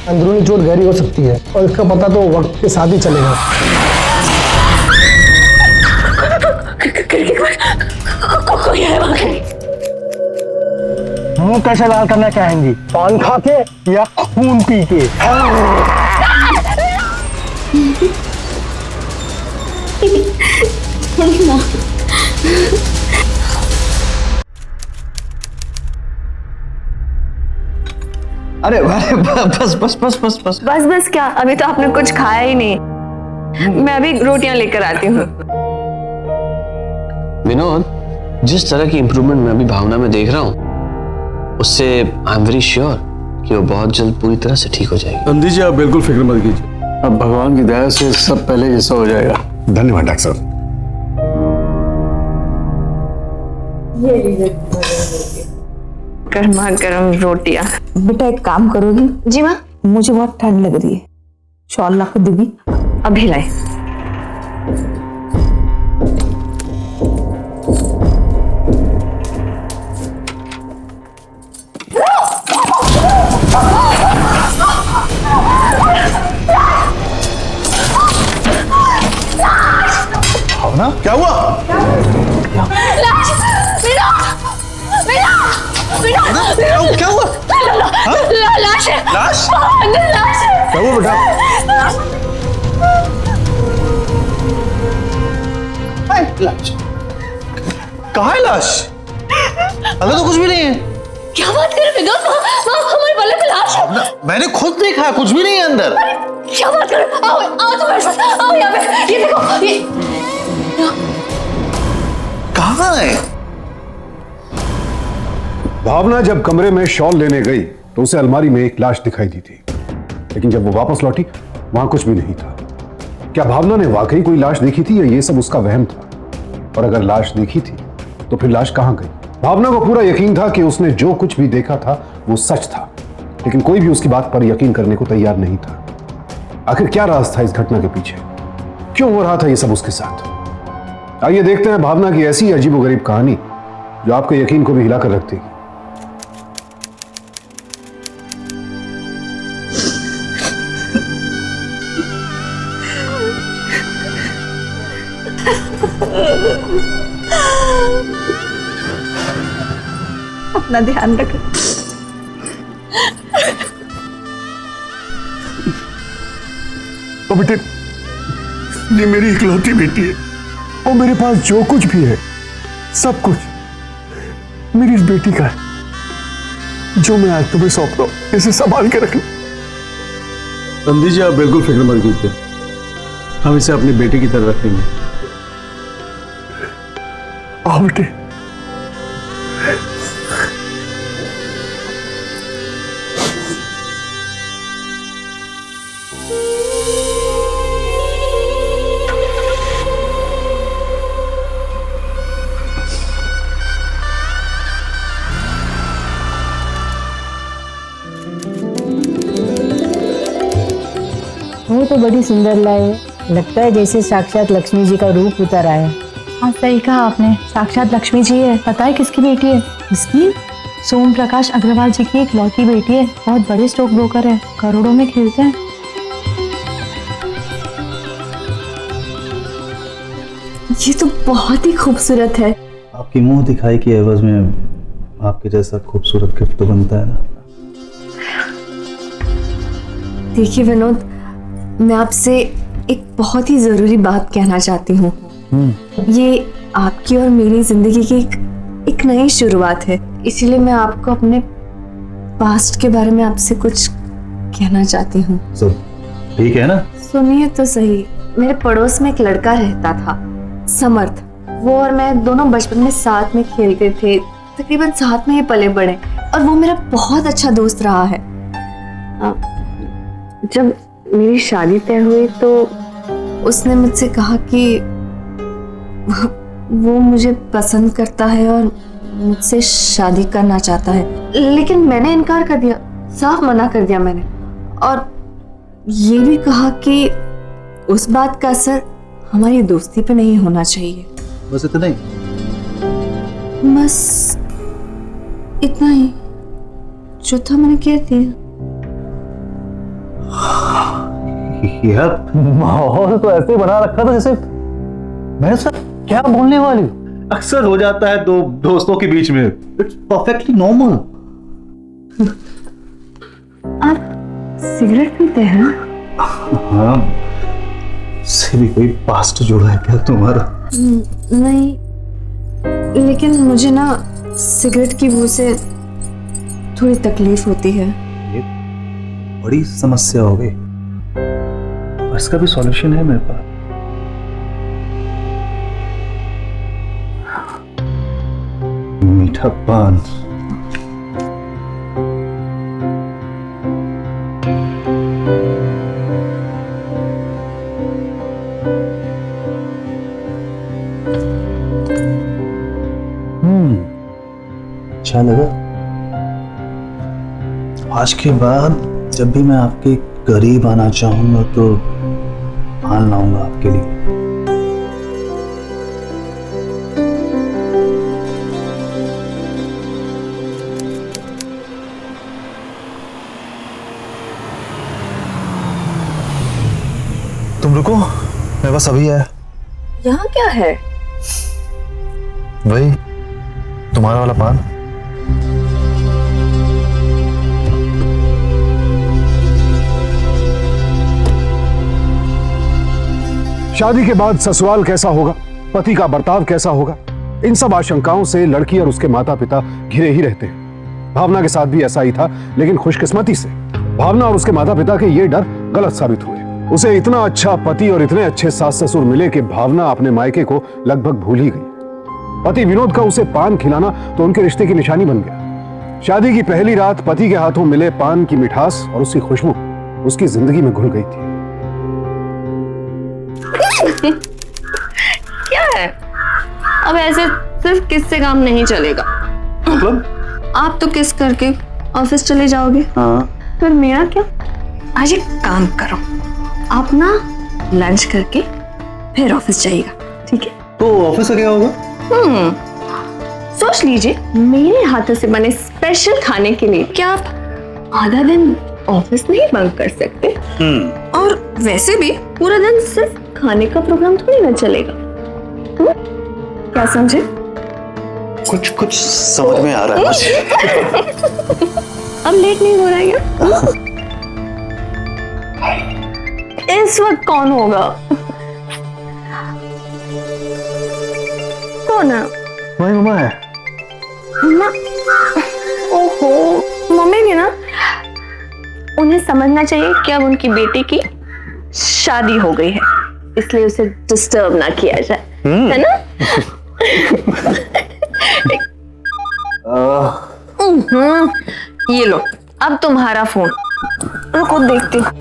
अंदरूनी चोट गहरी हो सकती है और इसका पता तो वक्त के साथ ही चलेगा। मुंह कैसे लाल करना चाहेंगी, पान खा के या खून पी के? अरे बस बस बस बस बस बस बस बस क्या, अभी तो आपने कुछ खाया ही नहीं। मैं अभी रोटियां लेकर आती हूँ। विनोद, जिस तरह की इंप्रूवमेंट मैं अभी भावना में देख रहा हूँ उससे आई एम वेरी श्योर कि वो बहुत जल्द पूरी तरह से ठीक हो जाएगी। नंदी जी आप बिल्कुल फिक्र मत कीजिए, अब भगवान की दया से सब पहले जैसा हो जाएगा। धन्यवाद डॉक्टर साहब। गर्मा गर्म रोटियां। बेटा एक काम करोगी? जी माँ। मुझे बहुत ठंड लग रही है, शॉल ला के दूंगी। अभी लाए। भावना क्या हुआ? लाश! मेरा! क्या हुआ? लाश है! लाश? अंदर लाश है! क्या हुआ बेटा? लाश कहाँ है? लाश अंदर तो कुछ भी नहीं है। क्या बात कर रहे हो? हमारे बल्ले पे लाश है। मैंने खुद देखा, कुछ भी नहीं है अंदर। क्या बात कर रहे हो? आओ आओ तो मेरे साथ, आओ यहाँ पे। ये देखो, ये कहाँ है? भावना जब कमरे में शॉल लेने गई तो उसे अलमारी में एक लाश दिखाई दी थी, लेकिन जब वो वापस लौटी वहां कुछ भी नहीं था। क्या भावना ने वाकई कोई लाश देखी थी या ये सब उसका वहम था? और अगर लाश देखी थी तो फिर लाश कहां गई? भावना को पूरा यकीन था कि उसने जो कुछ भी देखा था वो सच था, लेकिन कोई भी उसकी बात पर यकीन करने को तैयार नहीं था। आखिर क्या राज था इस घटना के पीछे? क्यों हो रहा था ये सब उसके साथ? आइए देखते हैं भावना की ऐसी अजीबोगरीब कहानी जो आपके यकीन को भी हिलाकर रख देगी। अपना ध्यान रखो। तो बेटे, ये मेरी इकलौती बेटी है और मेरे पास जो कुछ भी है सब कुछ मेरी इस बेटी का है, जो मैं आज तुम्हें सौंप रहा हूं। इसे संभाल के रखना। नंदी जी आप बिल्कुल फिक्र मत कीजिए, हम इसे अपनी बेटी की तरह रखेंगे। आओ बेटे। वो तो बड़ी सुंदर लाए, लगता है जैसे साक्षात लक्ष्मी जी का रूप उतर आया। हाँ सही कहा आपने, साक्षात लक्ष्मी जी है। पता है किसकी बेटी है? इसकी? सोम प्रकाश अग्रवाल जी की इकलौती बेटी है। बहुत बड़े स्टॉक ब्रोकर है, करोड़ों में खेलते हैं। ये तो बहुत ही खूबसूरत है। आपकी मुंह दिखाई की एवज में आपके जैसा खूबसूरत गिफ्ट तो बनता है ना। देखिए विनोद, मैं आपसे एक बहुत ही जरूरी बात कहना चाहती हूँ। ये आपकी और मेरी जिंदगी की एक नई शुरुआत है, इसीलिए मैं आपको अपने पास्ट के बारे में आपसे कुछ कहना चाहती हूँ। सब ठीक है ना? सुनिए तो सही। मेरे पड़ोस में एक लड़का रहता था, समर्थ। वो और मैं दोनों बचपन में साथ में खेलते थे, तकरीबन साथ में ही पले बड़े, और वो मेरा बहुत अच्छा दोस्त रहा है। जब मेरी शादी तय हुई तो उसने मुझसे कहा कि वो मुझे पसंद करता है और मुझसे शादी करना चाहता है, लेकिन मैंने इनकार कर दिया, साफ मना कर दिया मैंने। और ये भी कहा कि उस बात का असर हमारी दोस्ती पे नहीं होना चाहिए। बस इतना ही? बस इतना ही जो था मैंने कह दिया। यार माहौल तो ऐसे ही बना रखा था जैसे मैं सर क्या बोलने वाली हूँ। अक्सर हो जाता है दो दोस्तों के बीच में, इट्स परफेक्टली नॉर्मल। आप सिगरेट पीते हैं? हाँ, से भी कोई पास्ट जुड़ा है क्या तुम्हारा? नहीं, लेकिन मुझे ना सिगरेट की बू से थोड़ी तकलीफ होती है। ये बड़ी समस्या हो गई, और इसका भी सॉल्यूशन है मेरे पास। मीठा पान। अच्छा लगा। आज के बाद जब भी मैं आपके करीब आना चाहूंगा तो पान लाऊंगा आपके लिए। तुम रुको, मेरे पास अभी आया। यहाँ क्या है? वही तुम्हारा वाला पान। शादी के बाद ससुराल कैसा होगा, पति का बर्ताव कैसा होगा, इन सब आशंकाओं से लड़की और उसके माता पिता घिरे ही रहते हैं। भावना के साथ भी ऐसा ही था, लेकिन खुशकिस्मती से भावना और उसके माता पिता के ये डर गलत साबित हुए। उसे इतना अच्छा पति और इतने अच्छे सास ससुर मिले कि भावना अपने मायके को लगभग भूल ही गई। पति विनोद का उसे पान खिलाना तो उनके रिश्ते की निशानी बन गया। शादी की पहली रात पति के हाथों मिले पान की मिठास और उसकी खुशबू उसकी जिंदगी में घुल गई थी। क्या है? अब ऐसे सिर्फ किस से काम नहीं चलेगा। मतलब? आप तो किस करके ऑफिस चले जाओगे। हाँ। फिर मेरा क्या? आज एक काम करो, आप ना लंच करके फिर ऑफिस जाइएगा, ठीक है? तो ऑफिस का क्या होगा? सोच लीजिए, मेरे हाथों से बने स्पेशल खाने के लिए क्या आप आधा दिन ऑफिस नहीं बंक कर सकते? और वैसे भी पूरा दिन सिर्फ खाने का प्रोग्राम थोड़ी ना चलेगा। क्या समझे? कुछ समझ में आ रहा है मुझे। अब लेट नहीं हो रहा है क्या? इस वक्त कौन होगा? कौन है? वही मम्मा है। मम्मा? ओहो, मम्मी भी ना, उन्हें समझना चाहिए कि अब उनकी बेटी की शादी हो गई है, इसलिए उसे डिस्टर्ब ना किया जाए, है ना? ये लो, अब तुम्हारा फोन। रुको देखती हूँ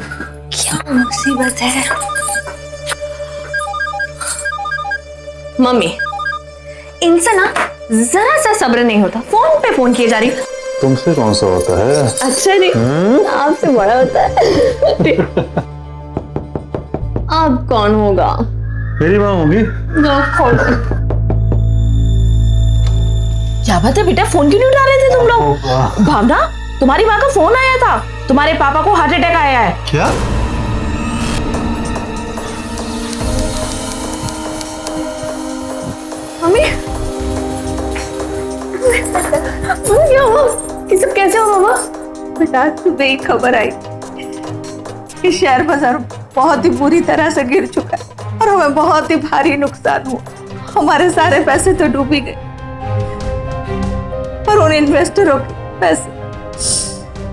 क्या मुसीबत है। मम्मी, इनसे ना जरा सा सब्र नहीं होता, फोन पे फोन किए जा रही। तुमसे कौन सा होता है? अच्छा जी, आपसे बड़ा होता है। अब कौन होगा? मेरी माँ होगी। क्या बात है बेटा, फोन क्यों नहीं उठा रहे थे तुम लोग? भावना, तुम्हारी माँ का फोन आया था, तुम्हारे पापा को हार्ट अटैक आया है। क्या? मम्मी, क्या हुआ? ये सब कैसे हुआ मामा? बेटा, सुबह ही खबर आई कि शेयर बाजार बहुत ही बुरी तरह से गिर चुका है और हमें बहुत ही भारी नुकसान हुआ। हमारे सारे पैसे तो डूब ही गए, पर उन इन्वेस्टरों के पैसे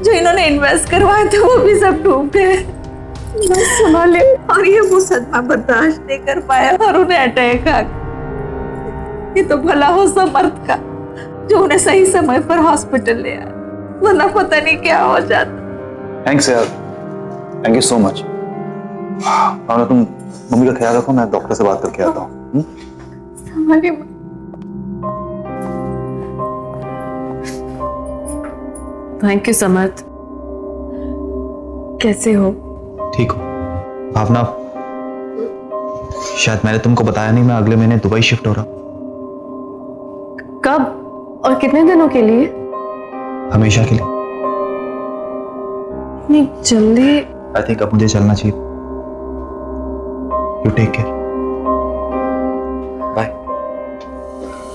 जो इन्होंने इन्वेस्ट करवाए थे वो भी सब डूब गए। बस संभाले, और ये वो सदमा बर्दाश्त नहीं कर पाया और उन्हें अटैक आ गया। ये तो भला हो सब मर्द का जो उन्हें सही समय पर हॉस्पिटल ले आया, वरना पता नहीं क्या हो जाता। थैंक्स यार, थैंक यू सो मच। और तुम मम्मी का ख्याल रखो, मैं डॉक्टर से बात करके आता हूँ। संभालिए। थैंक यू समर्थ। कैसे हो? ठीक हो भावना? शायद मैंने तुमको बताया नहीं, मैं अगले महीने दुबई शिफ्ट हो रहा हूँ। कब और कितने दिनों के लिए? हमेशा के लिए। नहीं जल्दी। आई थिंक अब मुझे चलना चाहिए। You take care. Bye.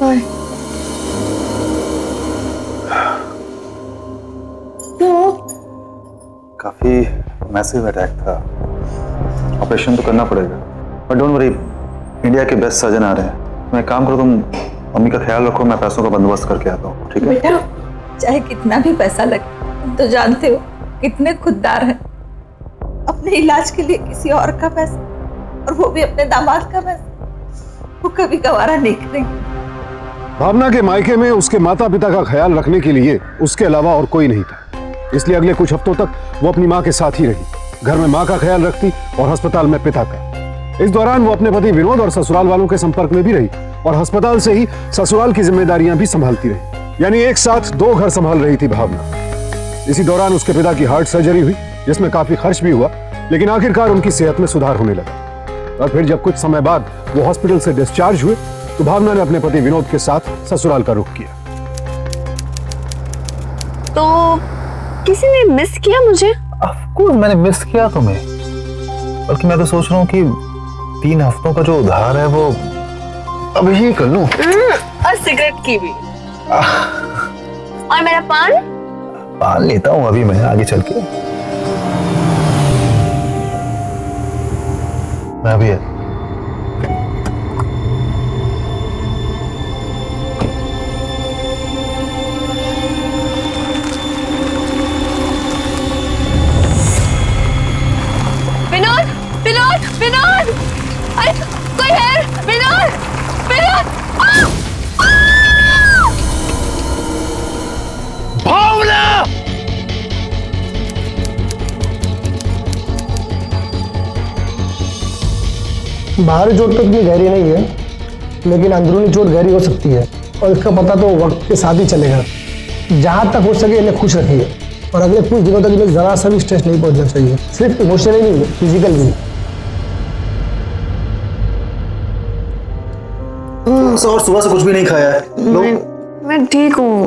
Bye. काफी मैसिव अटैक था, ऑपरेशन तो करना पड़ेगा, बट डोंट वरी, इंडिया के बेस्ट सर्जन आ रहे हैं। मैं काम करो, तुम मम्मी का ख्याल रखो, मैं पैसों का बंदोबस्त करके आता हूँ, ठीक है? बेटा, चाहे कितना भी पैसा लगे, तुम तो जानते हो कितने खुददार हैं। अपने इलाज के लिए किसी और का पैसा, और वो भी अपने दामाद का पैसा, वो कभी गवारा नहीं करेंगे। भावना के मायके में उसके माता पिता का ख्याल रखने के लिए उसके अलावा और कोई नहीं था, इसलिए अगले कुछ हफ्तों तक वो अपनी माँ के साथ ही रही। घर में माँ का ख्याल रखती और अस्पताल में पिता का। इस दौरान वो अपने पति विनोद और ससुराल वालों के संपर्क में भी रही और अस्पताल से ही ससुराल की जिम्मेदारियां भी संभालती रही, यानी एक साथ 2 घर संभाल रही थी भावना। इसी दौरान उसके पिता की हार्ट सर्जरी हुई, जिसमें काफी खर्च भी हुआ, लेकिन आखिरकार उनकी सेहत में सुधार होने लगा। और फिर जब कुछ समय बाद वो हॉस्पिटल से डिस्चार्ज हुए तो भावना ने अपने पति विनोद के साथ ससुराल का रुख किया। तो किसी ने मिस किया मुझे? ऑफकोर्स मैंने मिस किया तुम्हें, बल्कि मैं तो सोच रहा हूँ कि 3 हफ्तों का जो उधार है वो अब ही कर लूं। और सिगरेट की भी। और मेरा पान लेता हूँ अभी मैं, आगे चल के। मैं अभी है। विनोद, विनोद, विनोद! अरे कोई है? विनोद, विनोद! भावना! बाहरी चोट तो इतनी गहरी नहीं है, लेकिन अंदरूनी चोट गहरी हो सकती है, और इसका पता तो वक्त के साथ ही चलेगा। जहां तक हो सके इन्हें खुश रखिए, और अगले कुछ दिनों तक इन्हें जरा सा भी स्ट्रेस नहीं पहुंचना चाहिए, सिर्फ इमोशनली नहीं, फिजिकल भी। और सुबह से कुछ भी नहीं खाया है। लो। मैं ठीक हूँ।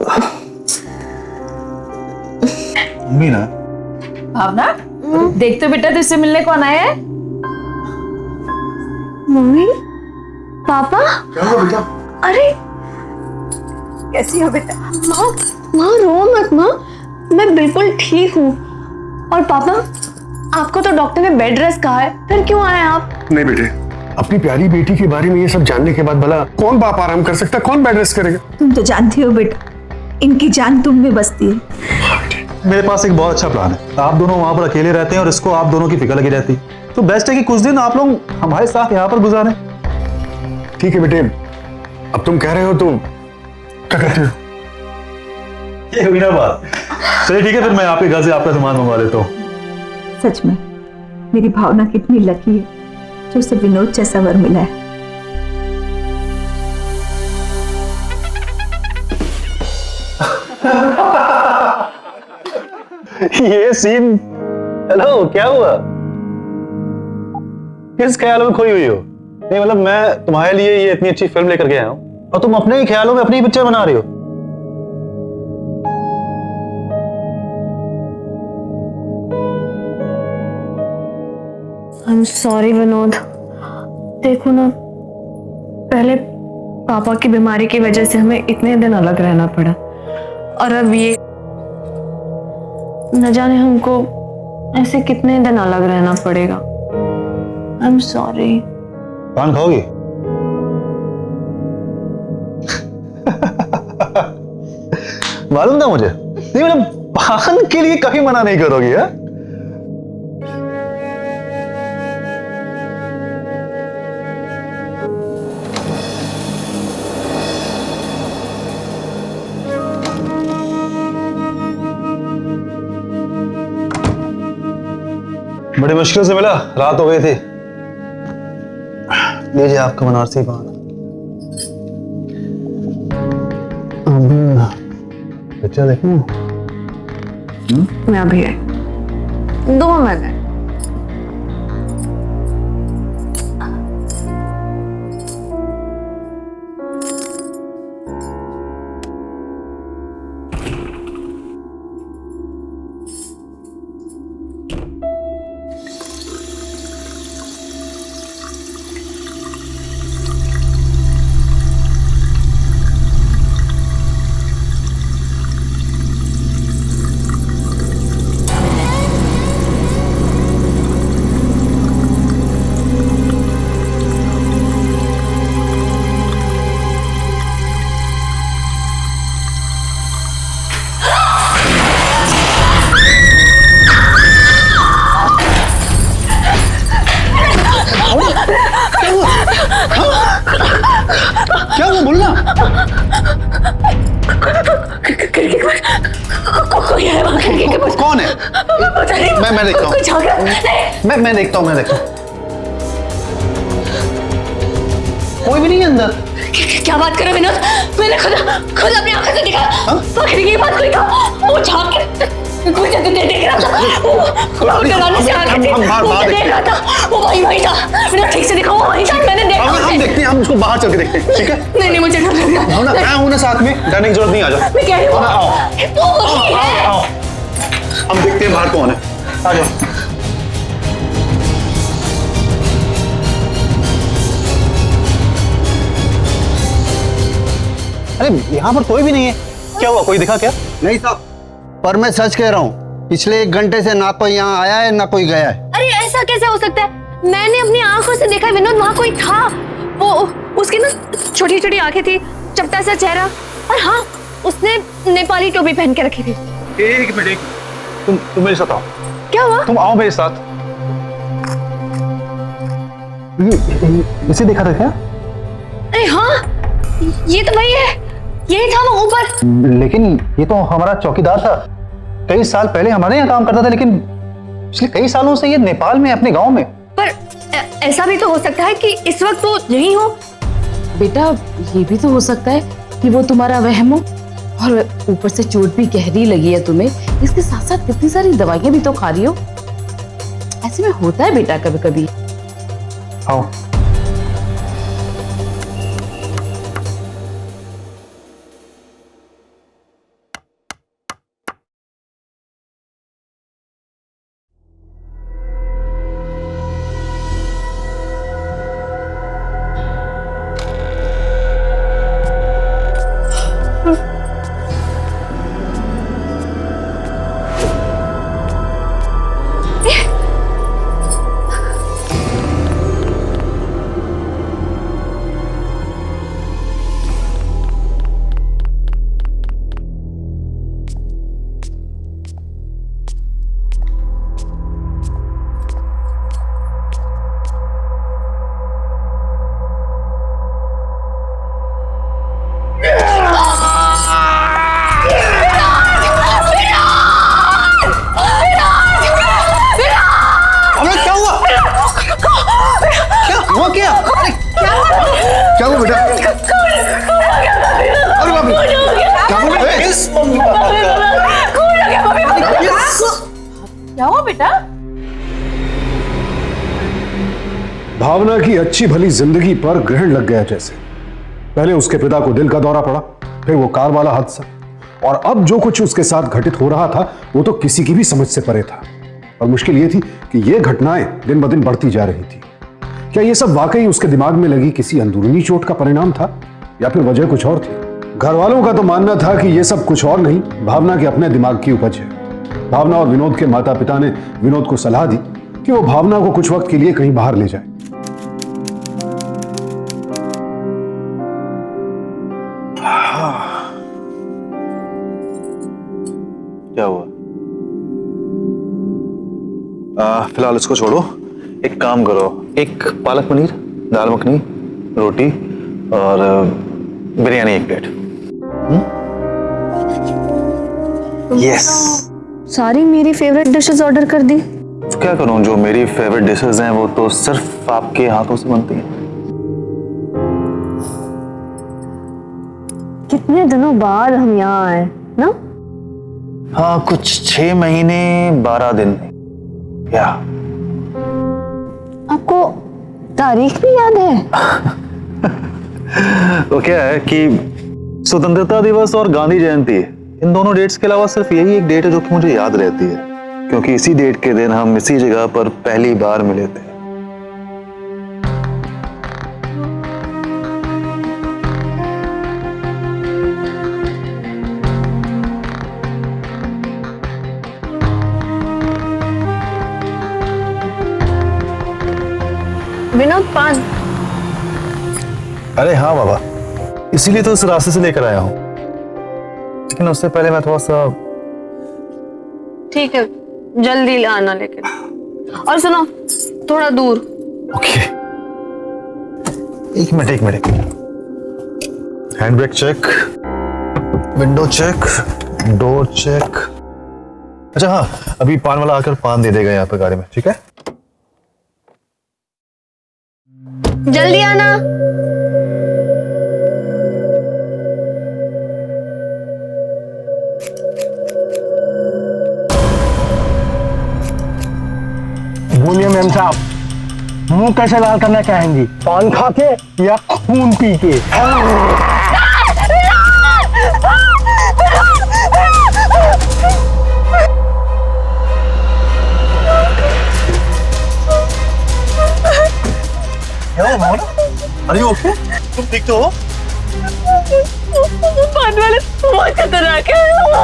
मम्मी ना। भावना, देख तो बेटा तुझसे मिलने कौन आया है? मम्मी, पापा। क्या हुआ बेटा? अरे कैसी हो बेटा? माँ, माँ रो मत माँ, मैं बिल्कुल ठीक हूँ। और पापा, आपको तो डॉक्टर ने बेड रेस्ट कहा है, फिर क्यों आए आप? नहीं बेटे, अपनी प्यारी बेटी के बारे में ये सब जानने के बाद भला कौन बाप आराम कर सकता, कौन बेड रेस्ट करेगा? तुम तो जानती हो बेटा, इनकी जान तुम में बसती है। मेरे पास एक बहुत अच्छा प्लान है। आप दोनों वहां पर अकेले रहते हैं और इसको आप दोनों की फिक्र लगी रहती, तो बेस्ट है कि कुछ दिन आप लोग हमारे साथ यहाँ पर गुजारें। ठीक है बेटे, अब तुम कह रहे हो तो क्या कहते हो? ये हुई ना बात। चलिए ठीक है, फिर मैं आपके घर से आपका सामान मंगवा लेता हूँ। सच में मेरी भावना कितनी लकी है जो उसे विनोद जैसा वर मिला है। ये सीन, हेलो क्या हुआ? किस ख्यालों में खोई हुई हो? नहीं मतलब मैं तुम्हारे लिए ये इतनी अच्छी फिल्म लेकर के आया हूं और तुम अपने ही ख्यालों में अपनी ही पिक्चर बना रही हो। आई एम सॉरी विनोद, देखो ना, पहले पापा की बीमारी की वजह से हमें इतने दिन अलग रहना पड़ा, और अब ये न जाने हमको ऐसे कितने दिन अलग रहना पड़ेगा। आई एम सॉरी। पान खाओगी? मालूम था मुझे, नहीं मतलब पान के लिए कभी मना नहीं करोगी है? बड़ी मुश्किल से मिला, रात हो गई थी। लीजिए आपका बनारसी पान। पिक्चर देखना? मैं अभी आई, 2 मिनट। है बोलना। खिड़की के पास कोई है वहाँ, खिड़की के पास। कौन है? मैं देखता हूँ। कोई झाँक रहा है। मैं देखता हूँ। कोई भी नहीं है अंदर। क्या बात कर रहे हो विनोद? मैंने खुद अपनी आंखों से देखा। वो खिड़की के पास कोई था, वो झाँक के कुछ देख रहा था। वो डराने से आगे थे, वो देख रहा था। वो वही था। विनोद ठीक से देखो, वो वही था, मैंने देखा उसे। हम देखते हैं, हम उसको बाहर चल के देखते हैं, ठीक है? नहीं मुझे डर लग रहा है। मैं हूं ना साथ में, डरने की जरूरत नहीं, आ जाओ। मैं कह रही हूँ वो वही है। आओ। हम देखते हैं बाहर कौन है, आ जाओ। अरे यहाँ पर कोई भी नहीं है। क्या हुआ, कोई दिखा क्या? नहीं साहब, पर मैं सच कह रहा हूँ, पिछले 1 घंटे से ना कोई यहाँ आया है ना कोई गया है। अरे ऐसा कैसे हो सकता है? मैंने अपनी आंखों से देखा विनोद, वहाँ कोई था। वो उसकी ना छोटी छोटी आंखें थी, चपटा सा चेहरा, और हाँ उसने नेपाली टोपी पहन के रखी थी। एक मिनट, तुम मेरे साथ आओ। क्या हुआ? तुम आओ मेरे साथ। इसे देखा था क्या? अरे हाँ, ये तो वही है, यही था वो ऊपर। लेकिन ये तो हमारा चौकीदार था, कई साल पहले हमारे यहाँ काम करता था, लेकिन पिछले कई सालों से ये नेपाल में, अपने गांव में। पर ऐसा भी तो हो सकता है कि इस वक्त वो यहीं हो। बेटा ये भी तो हो सकता है कि वो तुम्हारा वहम हो, और ऊपर से चोट भी गहरी लगी है तुम्हें, इसके साथ साथ कितनी सारी दवाइयां भी तो खा रही हो। ऐसे में होता है बेटा कभी कभी। आओ। क्या हुआ बेटा? अरे बाप रे, क्या बोल रहे हैं? क्या हुआ बेटा? भावना की अच्छी भली जिंदगी पर ग्रहण लग गया जैसे। पहले उसके पिता को दिल का दौरा पड़ा, फिर वो कार वाला हादसा, और अब जो कुछ उसके साथ घटित हो रहा था वो तो किसी की भी समझ से परे था। और मुश्किल ये थी कि ये घटनाएं दिन ब दिन बढ़ती जा रही थी। क्या ये सब वाकई उसके दिमाग में लगी किसी अंदरूनी चोट का परिणाम था, या फिर वजह कुछ और थी? घर वालों का तो मानना था कि ये सब कुछ और नहीं, भावना के अपने दिमाग की उपज है। भावना और विनोद के माता पिता ने विनोद को सलाह दी कि वो भावना को कुछ वक्त के लिए कहीं बाहर ले जाए। क्या हुआ? फिलहाल इसको छोड़ो, एक काम करो, एक पालक पनीर, दाल मखनी, रोटी और बिरयानी 1 प्लेट। यस। सारी मेरी फेवरेट डिशेस ऑर्डर कर दी। तो क्या करूं, जो मेरी फेवरेट डिशेस हैं वो तो सिर्फ आपके हाथों से बनती हैं। कितने दिनों बाद हम यहाँ आए ना? हाँ, कुछ 6 महीने 12 दिन। क्या आपको तारीख भी याद है? तो क्या है कि स्वतंत्रता दिवस और गांधी जयंती, इन दोनों डेट्स के अलावा सिर्फ यही एक डेट है जो कि मुझे याद रहती है, क्योंकि इसी डेट के दिन हम इसी जगह पर पहली बार मिले थे। विनोद, पान। अरे हाँ बाबा, इसीलिए तो इस रास्ते से लेकर आया हूँ, लेकिन उससे पहले मैं थोड़ा सा। ठीक है, जल्दी लाना लेकिन। और सुनो, थोड़ा दूर। ओके, एक minute. Hand brake check, window check, door check. अच्छा हाँ, अभी पान वाला आकर पान दे देगा यहाँ पे गाड़ी में, ठीक है? जल्दी आना। बोलिए मैम साहब, मुंह कैसे लाल करना चाहेंगी, पान खा के या खून पी के? अरे ओके, तुम ठीक तो हो? पान वाले बहुत खतरनाक है,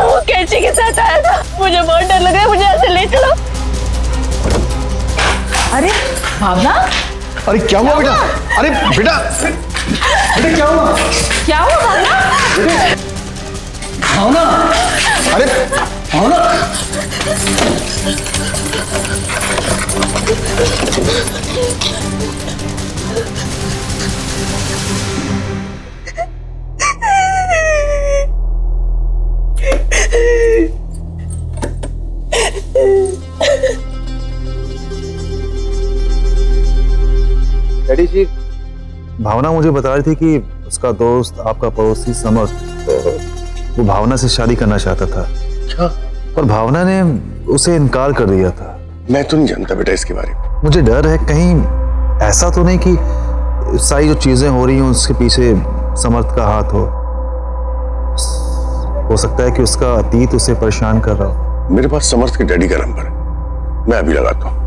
वो कैंची के साथ आया था, मुझे बहुत डर लग रहा है, मुझे ऐसे ले चलो। अरे भावना, अरे क्या हुआ बेटा? अरे बेटा, बेटा क्या हुआ? क्या हुआ भावना? भावना, अरे भावना, डैडी जी, भावना मुझे बता रही थी कि उसका दोस्त आपका पड़ोसी समर्थ वो भावना से शादी करना चाहता था। क्या? पर भावना ने उसे इनकार कर दिया था। मैं तो नहीं जानता बेटा इसके बारे में। मुझे डर है कहीं ऐसा तो नहीं कि सारी जो चीजें हो रही हैं उसके पीछे समर्थ का हाथ हो सकता है कि उसका अतीत उसे परेशान कर रहा हो। मेरे पास समर्थ के डैडी का नंबर है, मैं अभी लगाता हूँ।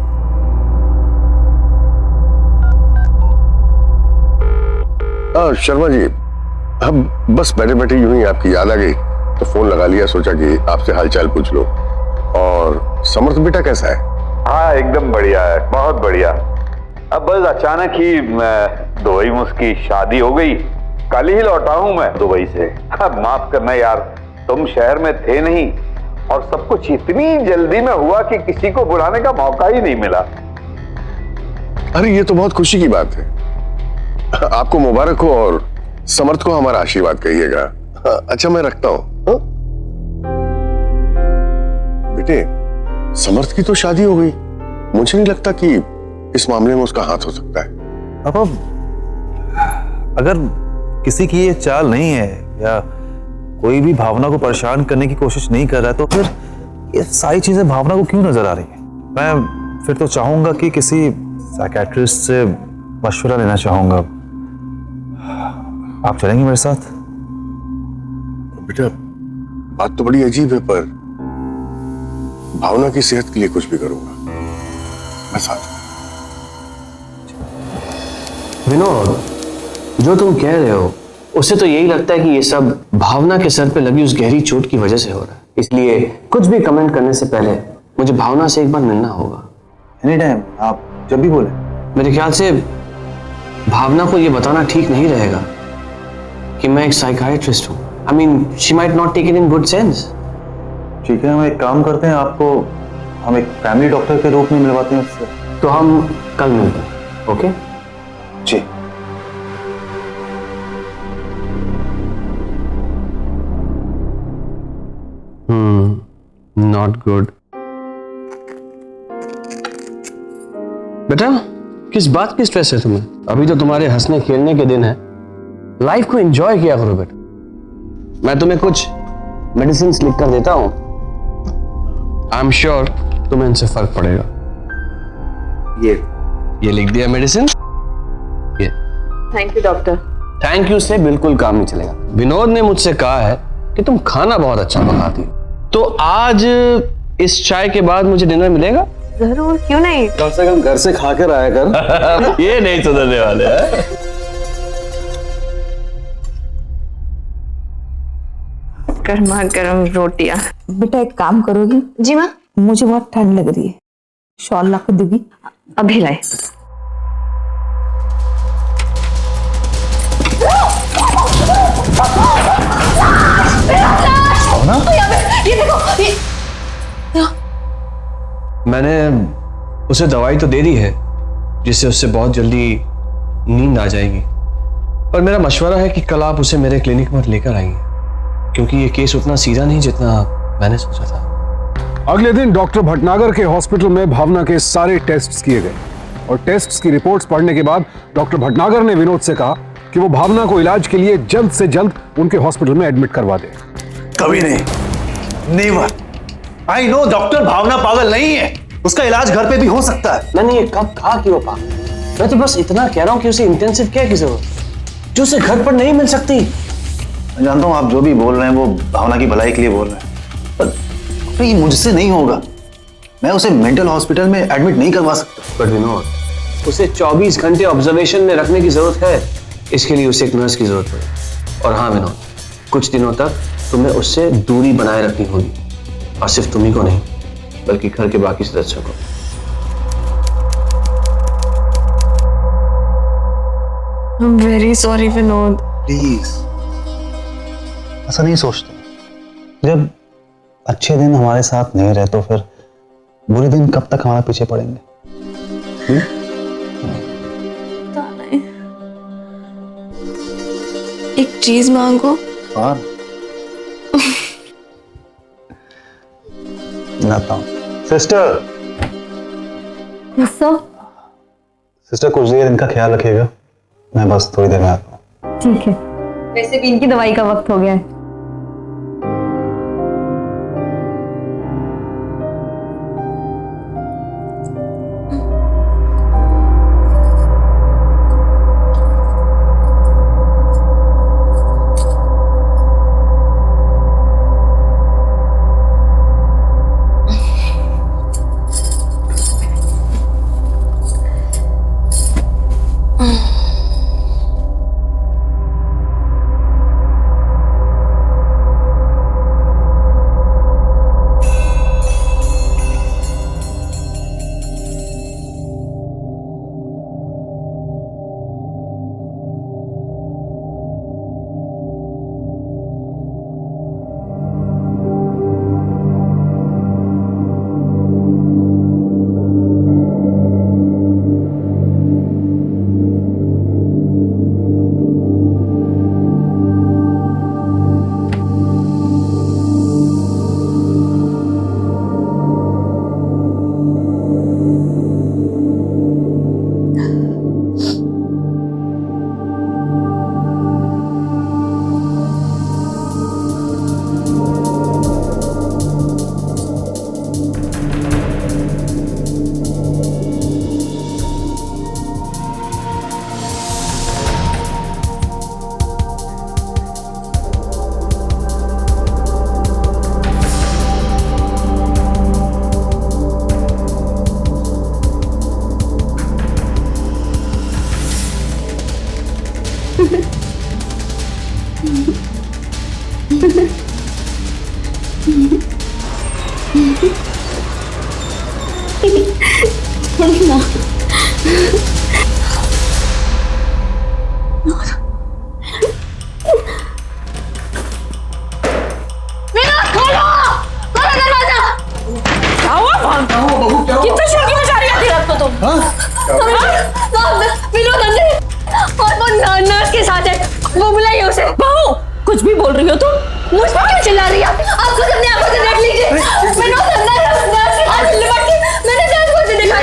शर्मा जी, हम बस बैठे बैठे यूं ही आपकी याद आ गई तो फोन लगा लिया, सोचा कि आपसे हालचाल पूछ लो। और समर्थ बेटा कैसा है? हाँ एकदम बढ़िया है, बहुत बढ़िया। अब बस अचानक ही दुबई में उसकी शादी हो गई, कल ही लौटा हूं मैं दुबई से। अब माफ करना यार, तुम शहर में थे नहीं और सब कुछ इतनी जल्दी में हुआ कि किसी को बुलाने का मौका ही नहीं मिला। अरे ये तो बहुत खुशी की बात है, आपको मुबारक हो और समर्थ को हमारा आशीर्वाद कहिएगा। अच्छा मैं रखता हूं। बेटे, समर्थ की तो शादी हो गई, मुझे नहीं लगता कि इस मामले में उसका हाथ हो सकता है। अब अगर किसी की ये चाल नहीं है या कोई भी भावना को परेशान करने की कोशिश नहीं कर रहा है तो फिर ये सारी चीजें भावना को क्यों नजर आ रही हैं? मैं फिर तो चाहूंगा कि किसी साइकियाट्रिस्ट से मशवरा लेना चाहूंगा। आप चलेंगे मेरे साथ? बेटा बात तो बड़ी अजीब है, पर भावना की सेहत के लिए कुछ भी करूंगा, मैं साथ। विनोद, जो तुम कह रहे हो उससे तो यही लगता है कि ये सब भावना के सर पे लगी उस गहरी चोट की वजह से हो रहा है। इसलिए कुछ भी कमेंट करने से पहले मुझे भावना से एक बार मिलना होगा। एनी टाइम, आप जब भी बोले। मेरे ख्याल से भावना को ये बताना ठीक नहीं रहेगा कि मैं एक साइकियाट्रिस्ट हूँ। I mean she might not take it in good sense. ठीक है, हम एक काम करते हैं, आपको हम एक फैमिली डॉक्टर के रूप में मिलवाते हैं उससे। तो हम कल मिलते हैं, ओके? जी। Not good. बेटा, किस बात की स्ट्रेस है तुम्हें? अभी तो तुम्हारे हंसने खेलने के दिन है, लाइफ को एंजॉय किया करो बेटा। मैं तुम्हें कुछ मेडिसिन लिख कर देता हूं, आई एम श्योर तुम्हें इनसे फर्क पड़ेगा। ये लिख दिया मेडिसिन। ये thank you doctor. Thank you से बिल्कुल काम नहीं चलेगा। विनोद ने मुझसे कहा है कि तुम खाना बहुत अच्छा पकाती हो, तो आज इस चाय के बाद मुझे डिनर मिलेगा। जरूर, क्यों नहीं? कम से कम घर से खा कर आया कर। ये नहीं सुधरने वाले हैं। गर्मा गर्म रोटियां। बेटा एक काम करोगी? जी माँ। मुझे बहुत ठंड लग रही है, शॉल ला कर दोगी? अभी लाए। ये देखो, मैंने उसे दवाई तो दे दी है जिससे उससे बहुत जल्दी नींद आ जाएगी, पर मेरा मशवरा है कि कल आप उसे मेरे क्लिनिक पर लेकर आएंगे, क्योंकि ये केस उतना सीधा नहीं जितना मैंने सोचा था। अगले दिन डॉक्टर भटनागर के हॉस्पिटल में भावना के सारे टेस्ट्स किए गए और टेस्ट्स की रिपोर्ट्स पढ़ने के बाद डॉक्टर भटनागर ने विनोद से कहा कि वो भावना को इलाज के लिए जल्द से जल्द उनके हॉस्पिटल में एडमिट करवा दे। कभी नहीं, नेवर। आई नो डॉक्टर भावना पागल नहीं है, उसका इलाज घर पे भी हो सकता है। मैंने ये कब कहा कि वो पागल? मैं तो बस इतना कह रहा हूँ कि उसे इंटेंसिव केयर की जरूरत है जो उसे घर पर नहीं मिल सकती। मैं जानता हूँ आप जो भी बोल रहे हैं वो भावना की भलाई के लिए बोल रहे हैं, पर ये मुझसे नहीं होगा। मैं उसे मेंटल हॉस्पिटल में एडमिट नहीं करवा सकता। पर विनोद, उसे 24 घंटे ऑब्जर्वेशन में रखने की जरूरत है, इसके लिए उसे एक नर्स की जरूरत है। और हाँ विनोद, कुछ दिनों तक तुम्हें उससे दूरी बनाए रखनी होगी, और सिर्फ तुम्ही को नहीं बल्कि घर के बाकी सदस्यों को। I'm very sorry Vinod. Please ऐसा नहीं सोचता। जब अच्छे दिन हमारे साथ नहीं रहे तो फिर बुरे दिन कब तक हमारे पीछे पड़ेंगे? एक चीज मांगो। हाँ लाता हूँ। सिस्टर सिस्टर कुछ देर इनका ख्याल रखिएगा, मैं बस थोड़ी देर में आता हूँ। ठीक है, वैसे भी इनकी दवाई का वक्त हो गया है। कुछ भी बोल रही हो तुम? मुझ पर क्यों चिल्ला रही है? आप खुद अपने आंखों से देख लीजिए। विनोद अंदर है, उस नर्स के हाथ लिपट के मैंने जान को देखा।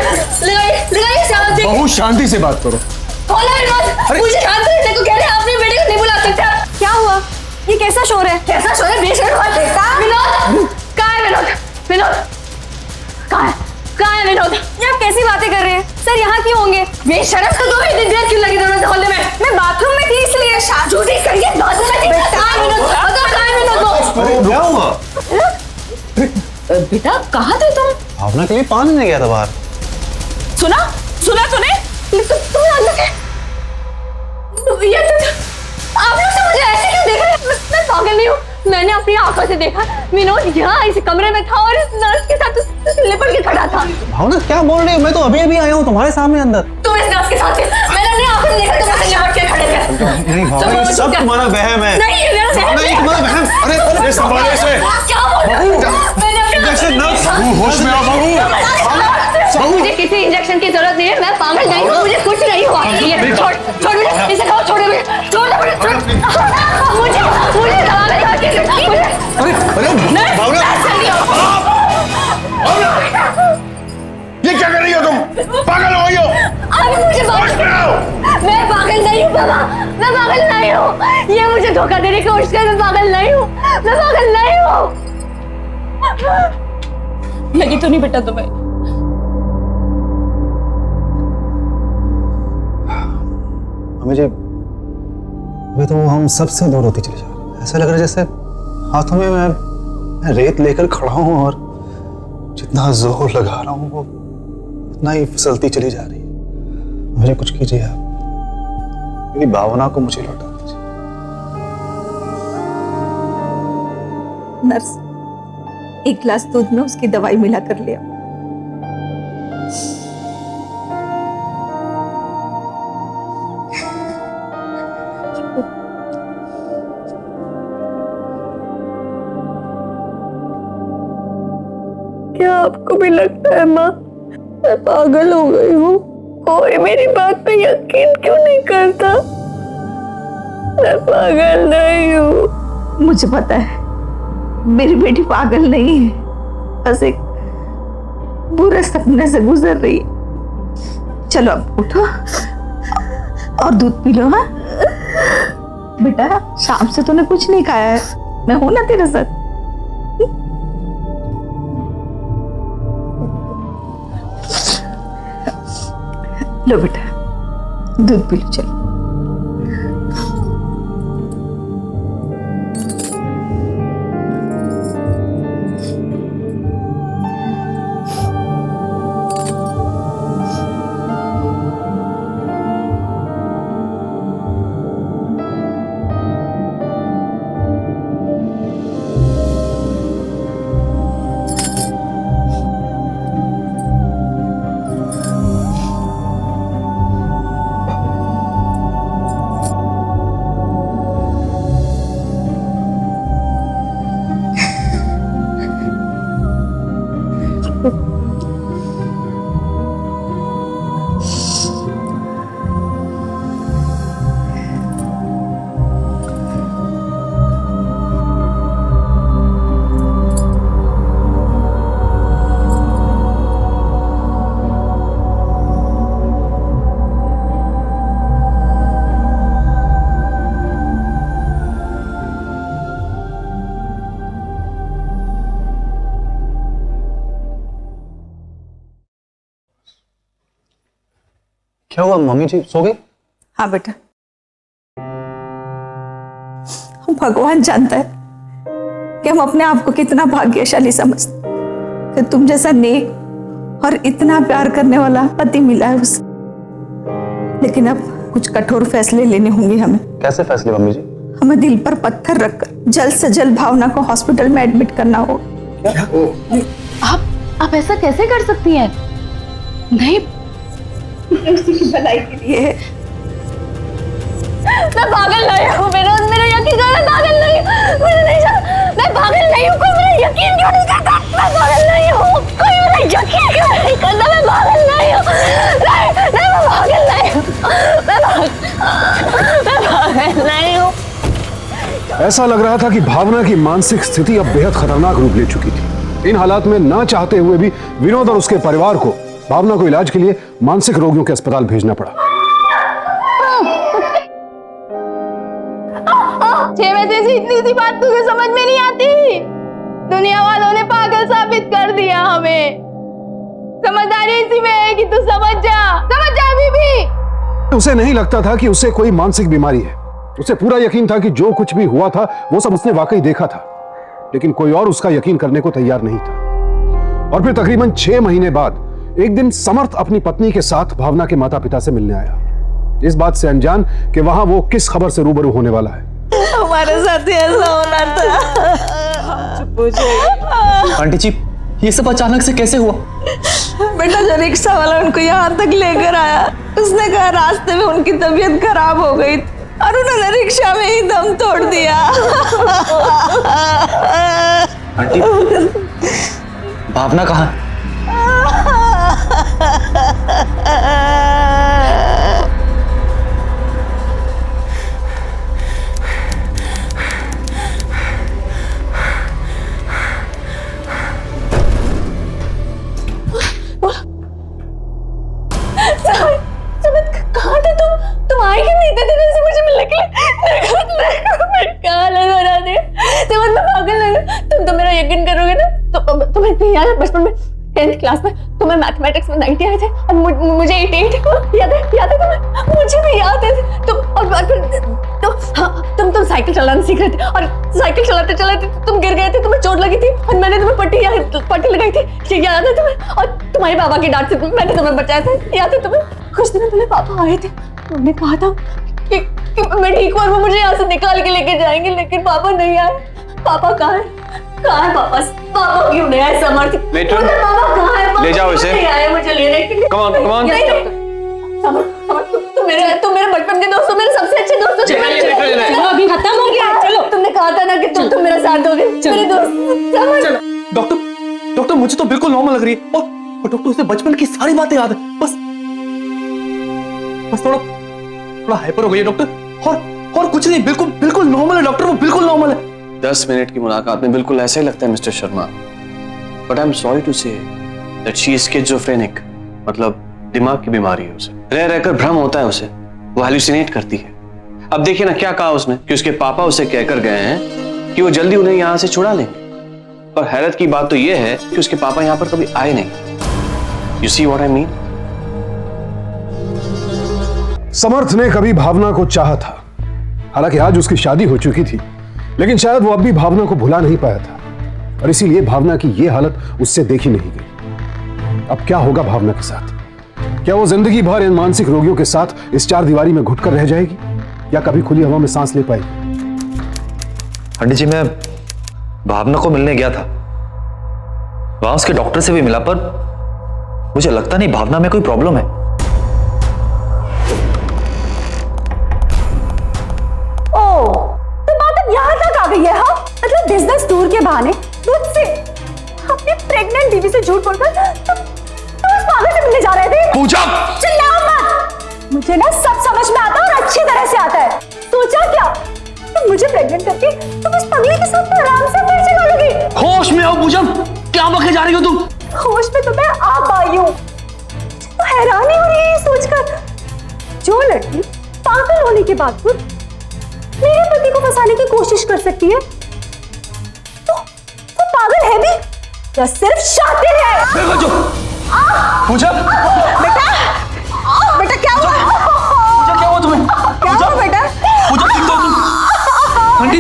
लगाइए शांत देखिए। बहुत शांति से बात करो। खोलो विनोद, मुझे शांत रहने को कह रहे हैं, आपने बेटे को नहीं बुला सकता। क्या हुआ? ये कैसा शोर है? कैसा शोर है? बेशर्म बात है। विनोद कहाँ है? विनोद विनोद कहाँ है? कहाँ है विनोद? ये आप कैसी बातें कर रहे हैं? सर यहाँ क्यों होंगे? बेशरम, तो तुम्हें इतनी देर क्यों लगी दरवाजा खोलने में? मैं बाथरूम में थी इसलिए। झूठी करिए, बाथरूम में थी। कहाँ है विनोद? बताओ कहाँ है विनोद? क्या हुआ? बेटा कहाँ थे तुम? भावना के लिए पानी नहीं गया था बाहर। सुना तूने? तुम अंदर थे? ये आप लोग से मुझे ऐसे क्यों देख रहे हैं? मैं पागल नहीं हूँ, मैंने अपनी आंखों से देखा विनोद यहाँ इस कमरे में था और इस नर्स के साथ लिपट के खड़ा था। भावना क्या बोल रही हो? मैं तो अभी अभी आया हूँ तुम्हारे सामने अंदर। तुम इस नर्स के साथ थे, मैंने अपनी आंखों से देखा तुम ऐसे लिपट के खड़े थे। नहीं भावना, ये सब तुम्हारा वहम है। नहीं ये मेरा वहम नहीं तुम्हारा वहम। अरे संभाले से। क्या बोल रहे हो? मैंने अपने होश में आओ बहू। मुझे किसी इंजेक्शन की जरूरत नहीं है, मैं पागल नहीं हूँ, मुझे कुछ नहीं हुआ। छोड़ मुझे, इसे खाओ, छोड़ मुझे, छोड़ धोखा देने की कोशिश कर, मैं पागल नहीं हूँ, मैं पागल नहीं हूँ। लगी तो नहीं बेटा तुम्हें? हमें जी अभी तो हम सबसे दूर होती चली जा रही है। ऐसा लग रहा है जैसे हाथों में मैं रेत लेकर खड़ा हूं और जितना जोर लगा रहा हूं वो उतना ही फिसलती चली जा रही है। मुझे कुछ कीजिए आप, मेरी भावना को मुझे लौटा दीजिए। नर्स, एक गिलास दूध में उसकी दवाई मिला कर लिया। क्या आपको भी लगता है माँ मैं पागल हो गई हूँ? कोई मेरी बात पे यकीन क्यों नहीं करता? मैं पागल नहीं हूँ। मुझे पता है मेरी बेटी पागल नहीं है, बस एक बुरे सपने से गुजर रही है। चलो अब उठो और दूध पी लो। हाँ बेटा, शाम से तूने कुछ नहीं खाया है, मैं हूं ना तेरे साथ। लो बेटा, दूध पी लो, चलो। क्या हुआ मम्मी जी, सो गई? हाँ बेटा, भगवान जानता है कि हम अपने आप को कितना भाग्यशाली समझते कि तुम जैसा नेक और इतना प्यार करने वाला पति मिला है उसे। लेकिन अब कुछ कठोर फैसले लेने होंगे हमें। कैसे फैसले मम्मी जी? हमें दिल पर पत्थर रखकर जल्द से जल्द भावना को हॉस्पिटल में एडमिट करना होगा। आप ऐसा कैसे कर सकती हैं? नहीं, उसी की भलाई के लिए। मैं पागल नहीं हूँ, मेरा यकीन करो, मैं पागल नहीं हूँ। मैं पागल नहीं हूँ, कोई मेरा यकीन क्यों नहीं करता? मैं पागल नहीं हूँ, कोई मेरा यकीन क्यों नहीं करता? मैं पागल नहीं हूँ, नहीं मैं पागल नहीं हूँ, मैं पागल नहीं हूँ। ऐसा लग रहा था कि भावना की मानसिक स्थिति अब बेहद खतरनाक रूप ले चुकी थी। इन हालात में ना चाहते हुए भी विनोद और उसके परिवार को भावना को इलाज के लिए मानसिक रोगियों के अस्पताल भेजना पड़ा। 6 बजे से इतनी सी बात तुझे समझ में नहीं आती? दुनिया वालों ने पागल साबित कर दिया हमें। समझदारी इसी में है कि तू समझ जा अभी भी। उसे नहीं लगता था कि उसे कोई मानसिक बीमारी है। उसे पूरा यकीन था कि जो कुछ भी हुआ था वो सब उसने वाकई देखा था, लेकिन कोई और उसका यकीन करने को तैयार नहीं था। और फिर तकरीबन 6 महीने बाद एक दिन समर्थ अपनी पत्नी के साथ भावना के माता पिता से मिलने आया, इस बात से अनजान कि वहां वो किस खबर से रूबरू होने वाला है। हमारे साथ ही ऐसा होना था। आंटी जी, ये सब अचानक से कैसे हुआ? बेटा, जो रिक्शा वाला उनको यहाँ तक लेकर आया, उसने कहा रास्ते में उनकी तबीयत खराब हो गई और उन्होंने रिक्शा में ही दम तोड़ दिया। आंटी, भावना कहाँ है? कहाँ थे तुम? तुम आए ही नहीं थे दिन से मुझे मिलने के लिए। तुम्हें नहीं याद है बचपन में 10th क्लास में तुम्हें मैथमेटिक्स में 90 आए थे और मुझे 88? याद है तुम्हें? मुझे भी याद है। तुम साइकिल चलाना सीख रहे थे और साइकिल चलाते चलाते तुम गिर गए थे, तुम्हें चोट लगी थी और मैंने तुम्हें पट्टी लगाई थी, ये याद है तुम्हें? और तुम्हारे पापा की डांट से मैंने तुम्हें बचाया था, याद है तुम्हें? कुछ दिनों पहले पापा आए थे, उन्होंने कहा था कि मैं ठीक हूँ और वो मुझे यहाँ से निकाल के लेके जाएंगे, लेकिन पापा नहीं आए। पापा कहाँ है पापा? पापा क्यों नहीं आए समर्थ? पापा कहाँ है? ले जाओ इसे। नहीं आए मुझे लेने के लिए। Come on, come on. समर्थ, तुम मेरे बचपन के दोस्त हो, मेरे सबसे अच्छे दोस्त हो। चलो अभी खत्म हो गया, चलो। तुमने कहा था ना कि तुम मेरा साथ दोगे, मेरे दोस्त। चलो डॉक्टर मुझे तो बिल्कुल नॉर्मल लग रही है और डॉक्टर उसे बचपन की सारी बातें याद है। बस थोड़ा हाइपर हो गई है डॉक्टर, और कुछ नहीं, बिल्कुल नॉर्मल है डॉक्टर, वो बिल्कुल नॉर्मल है। 10 मिनट की मुलाकात में बिल्कुल ऐसा ही लगता है mister Sharma, but I am sorry to say that she is schizophrenic, मतलब दिमाग की बीमारी है उसे, रह रहकर भ्रम होता है उसे, वो हैलुसिनेट करती है। अब देखिए ना क्या कहा उसने कि उसके पापा उसे कहकर गए हैं कि वो जल्दी उन्हें यहाँ से छुड़ा लेंगे, और हैरत की बात तो ये है कि उसके पापा यहाँ पर कभी आए नहीं। You see what I mean? Samarth ने कभी भावना को चाहा था, हालांकि आज उसकी शादी हो चुकी थी, लेकिन शायद वो अब भी भावना को भुला नहीं पाया था, और इसीलिए भावना की ये हालत उससे देखी नहीं गई। अब क्या होगा भावना के साथ? क्या वो जिंदगी भर इन मानसिक रोगियों के साथ इस चार दीवारी में घुटकर रह जाएगी, या कभी खुली हवा में सांस ले पाएगी? पंडित जी, मैं भावना को मिलने गया था, वहां उसके डॉक्टर से भी मिला, पर मुझे लगता नहीं भावना में कोई प्रॉब्लम है। मतलब बिजनेस टूर के बहाने मुझसे अपनी प्रेग्नेंट बीवी से झूठ बोलकर तुम उस पागल से मिलने जा रहे थे। पूजा, चिल्लाओ मत, मुझे ना सब समझ में आता है और अच्छी तरह से आता है। सोचा क्या तुम मुझे प्रेग्नेंट करके तुम उस पगली के साथ आराम से फिर चला लोगी? होश में आओ पूजा, क्या बके जा रही हो तुम? होश में तो मैं आप आई हूँ, तो हैरानी हो रही है ये सोचकर, जो लड़की पागल होने के बावजूद मेरे पति को फंसाने की कोशिश कर सकती है, तो पागल है भी या सिर्फ शातिर है? पूजा, बेटा क्या हुआ? पूजा क्या हुआ तुम्हें? क्या हुआ बेटा? पूजा ठीक तो तुम? आंटी,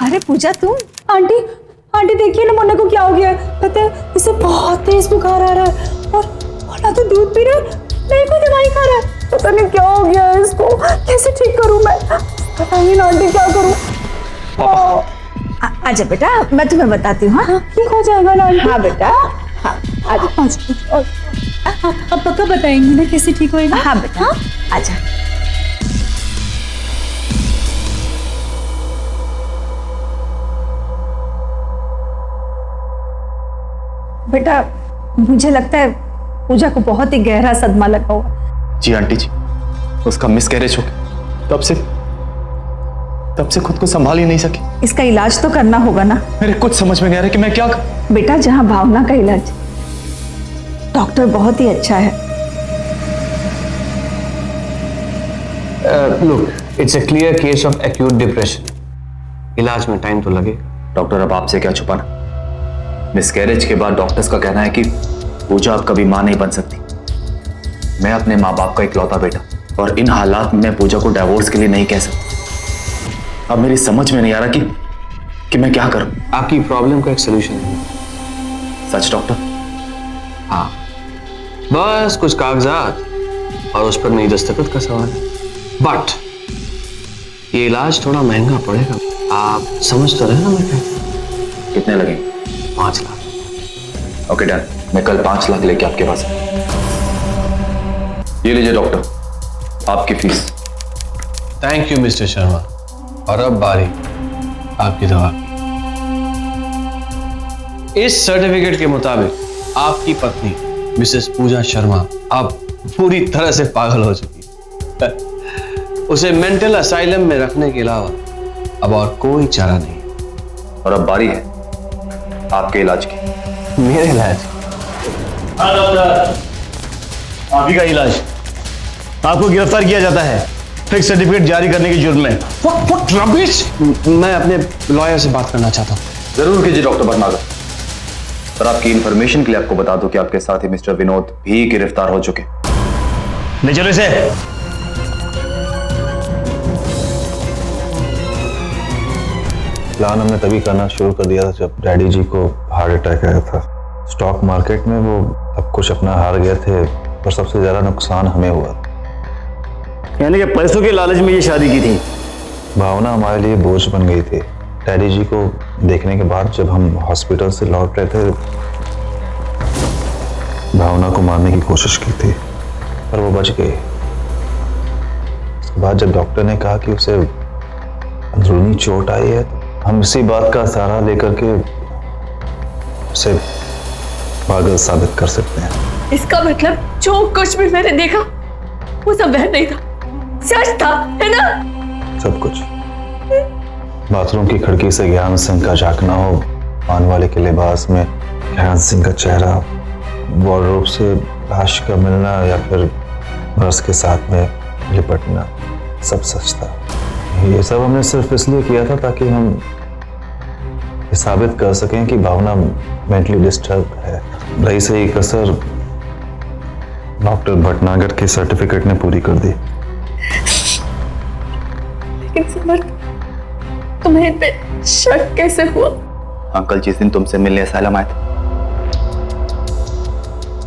अरे पूजा तुम? आंटी देखिए ना मुन्ने को क्या हो गया है, पता है इसे बहुत तेज बुखार आ रहा है और ना तो दूध पी रहा है, नहीं कोई दवाई खा रहा है, पता नहीं क्या हो गया है इसको, कैसे ठीक करूं मैं? पता नहीं ना आंटी क्या करूं? आजा बेटा, मैं तुम्हें बताती हूँ। हाँ ठीक हो जाएगा ना? हाँ बेटा, हाँ आजा। अब पक्का बताएंगी ना कैसे ठीक होएगा? हाँ बेटा, आजा। बेटा मुझे लगता है पूजा को बहुत ही गहरा सदमा लगा हुआ। जी आंटी जी, उसका मिसकैरेज हो गया, तब से खुद को संभाल ही नहीं सकी। इसका इलाज तो करना होगा ना? मेरे कुछ समझ में नहीं आ रहा कि मैं क्या करूं। बेटा जहां भावना का इलाज डॉक्टर बहुत ही अच्छा है। Look, it's a clear case of acute depression, इलाज में टाइम तो लगेगा। डॉक्टर अब आपसे क्या छुपाना, मिसकैरेज के बाद डॉक्टर्स का कहना है कि पूजा अब कभी मां नहीं बन सकती। मैं अपने माँ बाप का इकलौता बेटा, और इन हालात में मैं पूजा को डिवोर्स के लिए नहीं कह सकता। अब मेरी समझ में नहीं आ रहा कि मैं क्या करूं। आपकी प्रॉब्लम का एक सोल्यूशन है। सच डॉक्टर? हाँ, बस कुछ कागजात और उस पर मेरी दस्तखत का सवाल है, बट ये इलाज थोड़ा महंगा पड़ेगा। आप समझ तो रहे ना मैं कहता? कितने लगेंगे? 5 लाख। ओके डन, मैं कल 5 लाख लेके आपके पास। ये लीजिए डॉक्टर, आपकी fees. Thank you mister Sharma. और अब बारी आपकी दवा की। इस सर्टिफिकेट के मुताबिक आपकी पत्नी मिसेस पूजा शर्मा अब पूरी तरह से पागल हो चुकी है। उसे मेंटल असाइलम में रखने के अलावा अब और कोई चारा नहीं। और अब बारी है आपके इलाज की। मेरे इलाज? हाँ डॉक्टर, आप ही का इलाज। आपको गिरफ्तार किया जाता है। फिक्स सर्टिफिकेट जारी करने के जुर्म में। What rubbish! मैं अपने लॉयर से बात करना चाहता हूँ। जरूर कीजिए डॉक्टर भटनागर। पर आपकी इंफॉर्मेशन के लिए आपको बता दूं कि आपके साथ ही मिस्टर विनोद भी गिरफ्तार हो चुके। ले चलो इसे। प्लान हमने तभी करना शुरू कर दिया था जब डैडी जी को हार्ट अटैक आया था। स्टॉक मार्केट में वो सब कुछ अपना हार गए थे, पर सबसे ज्यादा नुकसान हमें हुआ। यानी कि पैसों के लालच में ये शादी की थी। भावना हमारे लिए बोझ बन गई थी। डैडी जी को देखने के बाद जब हम हॉस्पिटल से लौट रहे थे, भावना को मारने की कोशिश की थी, पर वो बच गई। उसके बाद जब डॉक्टर ने कहा कि उसे अंदरूनी चोट आई है, तो हम इसी बात का सहारा लेकर के उसे पागल साबित कर सकते हैं। इसका मतलब जो कुछ भी मैंने देखा वो सब वह नहीं था, सच था, है ना? सब कुछ। बाथरूम की खिड़की से ज्ञान सिंह का झांकना हो, पान वाले के लिबास में ज्ञान सिंह का चेहरा, वॉर्डरोब से लाश का मिलना या फिर नर्स के साथ में लिपटना, सब सच था। ये सब हमने सिर्फ इसलिए किया था ताकि हम ये साबित कर सकें कि भावना मेंटली डिस्टर्ब है। रही सही कसर डॉक्टर भटनागर के सर्टिफिकेट ने पूरी कर दी। लेकिन समर्थ, तुम्हें इन पे शक कैसे हुआ? अंकल जिस दिन तुमसे मिलने असैलम आए थे,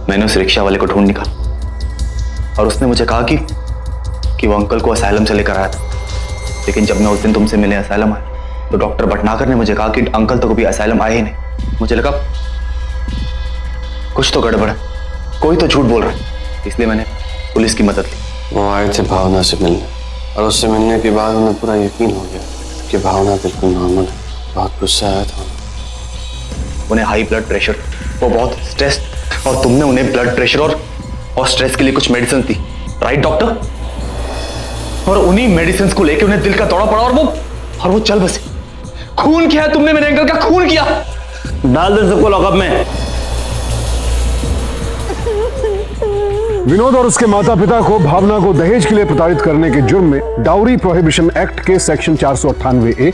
मैंने उस रिक्शा वाले को ढूंढ निकाला और उसने मुझे कहा कि वो अंकल को असैलम से लेकर आया था। लेकिन जब मैं उस दिन तुमसे मिलने असैलम आया तो डॉक्टर भटनागर ने मुझे कहा कि अंकल तो कभी असैलम आए ही नहीं। मुझे लगा कुछ तो गड़बड़ है, कोई तो झूठ बोल रहा है, इसलिए मैंने पुलिस की मदद ली। वो आए थे भावना से मिलने, और उससे मिलने के बाद उन्हें पूरा यकीन हो गया कि भावना बिल्कुल नॉर्मल है। बहुत गुस्सा आया था उन्हें, हाई ब्लड प्रेशर, वो बहुत स्ट्रेस, और तुमने उन्हें ब्लड प्रेशर और स्ट्रेस के लिए कुछ मेडिसिन दी, राइट डॉक्टर? और उन्हीं मेडिसिन को लेकर उन्हें दिल का दौरा पड़ा और वो चल बसे। खून किया है तुमने, मेरे अंकल का खून किया। डाल दे सबको लॉकअप में। विनोद और उसके माता पिता को भावना को दहेज के लिए प्रताड़ित करने के जुर्म में डाउरी प्रोहिबिशन एक्ट के सेक्शन 498A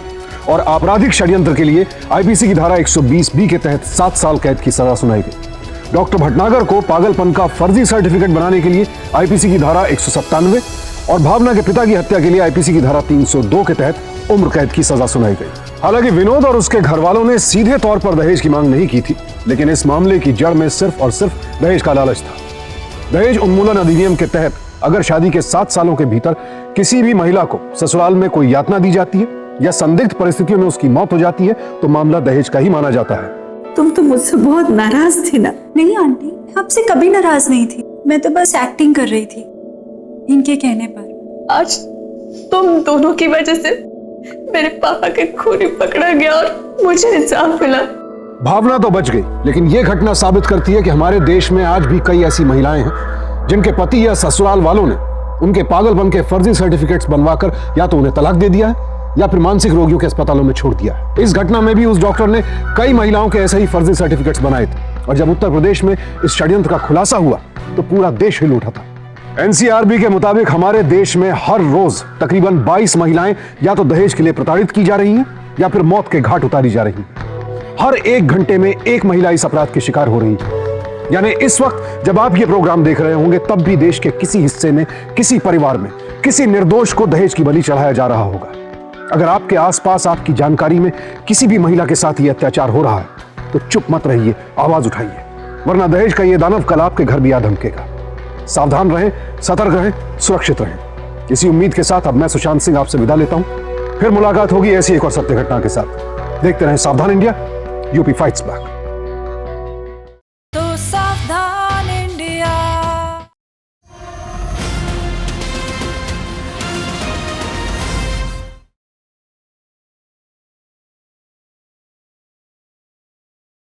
और आपराधिक षड्यंत्र के लिए आईपीसी की धारा 120B के तहत 7 साल कैद की सजा सुनाई गई। डॉक्टर भटनागर को पागलपन का फर्जी सर्टिफिकेट बनाने के लिए आईपीसी की धारा 197 और भावना के पिता की हत्या के लिए आईपीसी की धारा 302 के तहत उम्र कैद की सजा सुनाई गई। हालांकि विनोद और उसके घर वालों ने सीधे तौर पर दहेज की मांग नहीं की थी, लेकिन इस मामले की जड़ में सिर्फ और सिर्फ दहेज का लालच था। दहेज उन्मूलन अधिनियम के तहत अगर शादी के 7 सालों के भीतर किसी भी महिला को ससुराल में कोई यातना दी जाती है या संदिग्ध परिस्थितियों में उसकी मौत हो जाती है तो मामला दहेज का ही माना जाता है। तुम तो मुझसे बहुत नाराज थी ना? नहीं आंटी, आपसे कभी नाराज नहीं थी, मैं तो बस एक्टिंग कर रही थी इनके कहने पर। आज तुम दोनों की वजह से मेरे पापा के खूनी पकड़ा गया और मुझे इंसाफ मिला। भावना तो बच गई, लेकिन यह घटना साबित करती है कि हमारे देश में आज भी कई ऐसी महिलाएं हैं जिनके पति या ससुराल वालों ने उनके पागलपन के फर्जी सर्टिफिकेट्स बनवाकर या तो उन्हें तलाक दे दिया है या फिर मानसिक रोगियों के अस्पतालों में छोड़ दिया है। इस घटना में भी उस डॉक्टर ने कई महिलाओं के ऐसे ही फर्जी सर्टिफिकेट्स बनाए थे और जब उत्तर प्रदेश में इस षड्यंत्र का खुलासा हुआ तो पूरा देश हिल उठा था। एनसीआरबी के मुताबिक हमारे देश में हर रोज तकरीबन 22 महिलाएं या तो दहेज के लिए प्रताड़ित की जा रही हैं या फिर मौत के घाट उतारी जा रही हैं। हर 1 घंटे में एक महिला इस अपराध की शिकार हो रही है। यानी इस वक्त जब आप ये प्रोग्राम देख रहे होंगे तब भी देश के किसी हिस्से में, किसी परिवार में, किसी निर्दोष को दहेज की बलि चढ़ाया जा रहा होगा। अगर आपके आसपास, आपकी जानकारी में किसी भी महिला के साथ ये अत्याचार हो रहा है तो चुप मत रहिए, आवाज उठाइए, वरना दहेज का ये दानव कल आपके घर भी आ धमकेगा। सावधान रहें, सतर्क रहें, सुरक्षित रहें। इसी उम्मीद के साथ अब मैं सुशांत सिंह आपसे विदा लेता हूं। फिर मुलाकात होगी ऐसी एक और सत्य घटना के साथ। देखते रहें सावधान इंडिया, यूपी फाइट्स बैक।